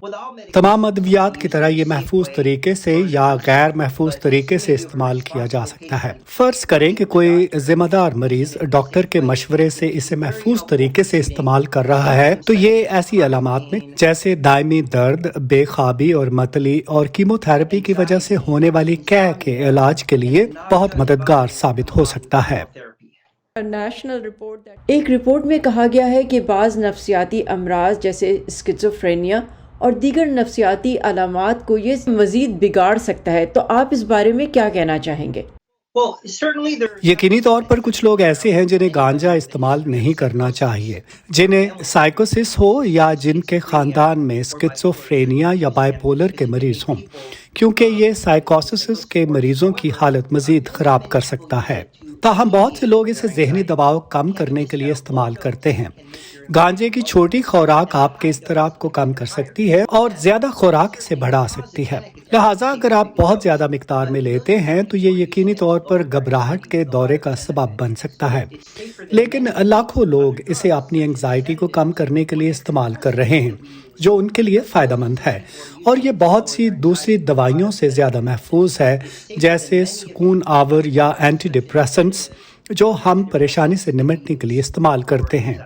तमाम अद्वियात की तरह ये महफूज तरीके से या गैर महफूज तरीके से इस्तेमाल किया जा सकता है। फर्ज करें कि कोई जिम्मेदार मरीज डॉक्टर के मशवरे से इसे महफूज तरीके से इस्तेमाल कर रहा है, तो ये ऐसी अलामात में जैसे दायमी दर्द, बेख्वाबी और मतली और कीमोथेरेपी की वजह से होने वाली कैं के इलाज के लिए बहुत मददगार साबित हो सकता है। एक रिपोर्ट में कहा गया है कि बाज़ नफ्सियाती अमराज जैसे स्किज़ोफ्रेनिया और दीगर नफ्सियाती अलामात को ये मज़ीद बिगाड़ सकता है, तो आप इस बारे में क्या कहना चाहेंगे? यकीनी तौर पर कुछ लोग ऐसे हैं जिन्हें गांजा इस्तेमाल नहीं करना चाहिए, जिन्हें साइकोसिस हो या जिनके खानदान में स्किज़ोफ्रेनिया या बाइपोलर के मरीज हों, क्योंकि ये साइकोसिस के मरीजों की हालत मजीद खराब कर सकता है। ताहम बहुत से लोग इसे जहनी दबाव कम करने के लिए इस्तेमाल करते हैं। गांजे की छोटी खुराक आपके इज़्तिराब को कम कर सकती है और ज्यादा खुराक इसे बढ़ा सकती है। लिहाजा अगर आप बहुत ज्यादा मिकदार में लेते हैं तो ये यकीनी तौर पर घबराहट के दौरे का सबब बन सकता है। लेकिन लाखों लोग इसे अपनी एंग्जाइटी को कम करने के लिए इस्तेमाल कर रहे हैं, जो उनके लिए फ़ायदेमंद है, और ये बहुत सी दूसरी दवाइयों से ज़्यादा महफूज है, जैसे सुकून आवर या एंटी डिप्रेसेंट्स, जो हम परेशानी से निपटने के लिए इस्तेमाल करते हैं।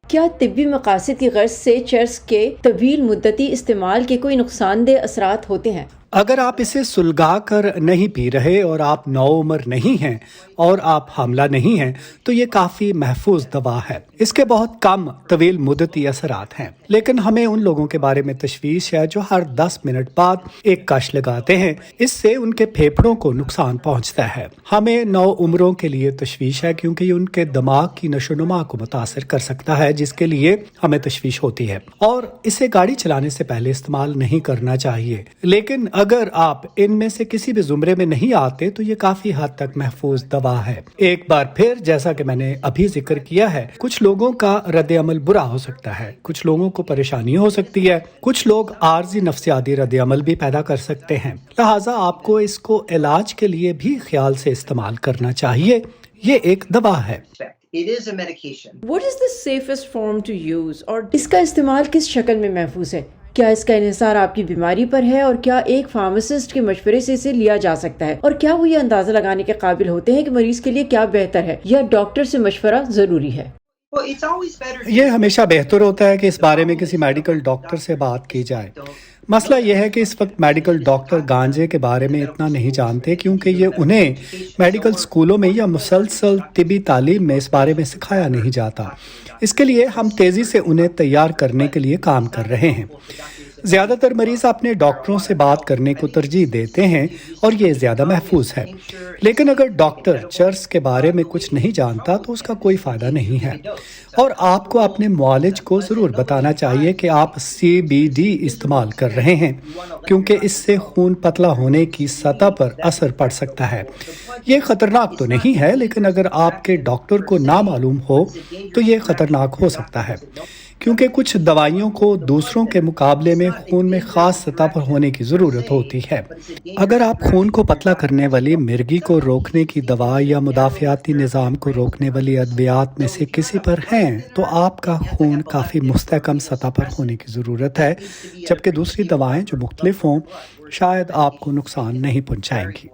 क्या तिब्बी मकासद की गर्ज से चर्स के तवील मुद्दती इस्तेमाल के कोई नुकसानदेह असरात होते हैं? अगर आप इसे सुलगा कर नहीं पी रहे और आप नौउम्र नहीं हैं और आप हामला नहीं हैं, तो ये काफ़ी महफूज दवा है। इसके बहुत कम तवील मुद्दती असरात हैं, लेकिन हमें उन लोगों के बारे में तशवीश है जो हर 10 मिनट बाद एक कश लगाते हैं। इससे उनके फेफड़ों को नुकसान पहुंचता है। हमें नौउम्रों के लिए तशवीश है, क्योंकि ये उनके दिमाग की नशोनुमा को मुतासर कर सकता है, जिसके लिए हमें तशवीश होती है, और इसे गाड़ी चलाने से पहले इस्तेमाल नहीं करना चाहिए। लेकिन अगर आप इनमें से किसी भी जुमरे में नहीं आते तो ये काफी हद तक महफूज दवा है। एक बार फिर, जैसा कि मैंने अभी जिक्र किया है, कुछ लोगों का रद्द अमल बुरा हो सकता है, कुछ लोगों को परेशानी हो सकती है, कुछ लोग आर्जी नफ्सियाती रद्द अमल भी पैदा कर सकते हैं। लिहाजा आपको इसको इलाज के लिए भी ख्याल से इस्तेमाल करना चाहिए। ये एक दवा है। What is the safest form to use? और इसका इस्तेमाल किस शक्ल में महफूज है? क्या इसका इन्हिसार आपकी बीमारी पर है, और क्या एक फार्मासिस्ट के मशवरे से इसे लिया जा सकता है, और क्या वो ये अंदाजा लगाने के काबिल होते हैं कि मरीज के लिए क्या बेहतर है, या डॉक्टर से मशवरा जरूरी है? ये हमेशा बेहतर होता है कि इस बारे में किसी मेडिकल डॉक्टर से बात की जाए। मसला यह है कि इस वक्त मेडिकल डॉक्टर गांजे के बारे में इतना नहीं जानते, क्योंकि ये उन्हें मेडिकल स्कूलों में या मुसलसल तिबी तालीम में इस बारे में सिखाया नहीं जाता। इसके लिए हम तेज़ी से उन्हें तैयार करने के लिए काम कर रहे हैं। ज़्यादातर मरीज़ अपने डॉक्टरों से बात करने को तरजीह देते हैं, और ये ज़्यादा महफूज है। लेकिन अगर डॉक्टर चर्स के बारे में कुछ नहीं जानता तो उसका कोई फ़ायदा नहीं है, और आपको अपने मुआलिज को ज़रूर बताना चाहिए कि आप CBD इस्तेमाल कर रहे हैं, क्योंकि इससे खून पतला होने की सतह पर असर पड़ सकता है। ये ख़तरनाक तो नहीं है, लेकिन अगर आपके डॉक्टर को ना मालूम हो तो ये ख़तरनाक हो सकता है, क्योंकि कुछ दवाइयों को दूसरों के मुकाबले में खून में ख़ास सतह पर होने की ज़रूरत होती है। अगर आप खून को पतला करने वाली मिर्गी को रोकने की दवा या मुदाफ़ियाती निज़ाम को रोकने वाली अद्वियात में से किसी पर हैं, तो आपका खून काफ़ी मुस्तहकम सतह पर होने की ज़रूरत है, जबकि दूसरी दवाएं जो मुख्तलिफ हों शायद आपको नुकसान नहीं पहुँचाएंगी।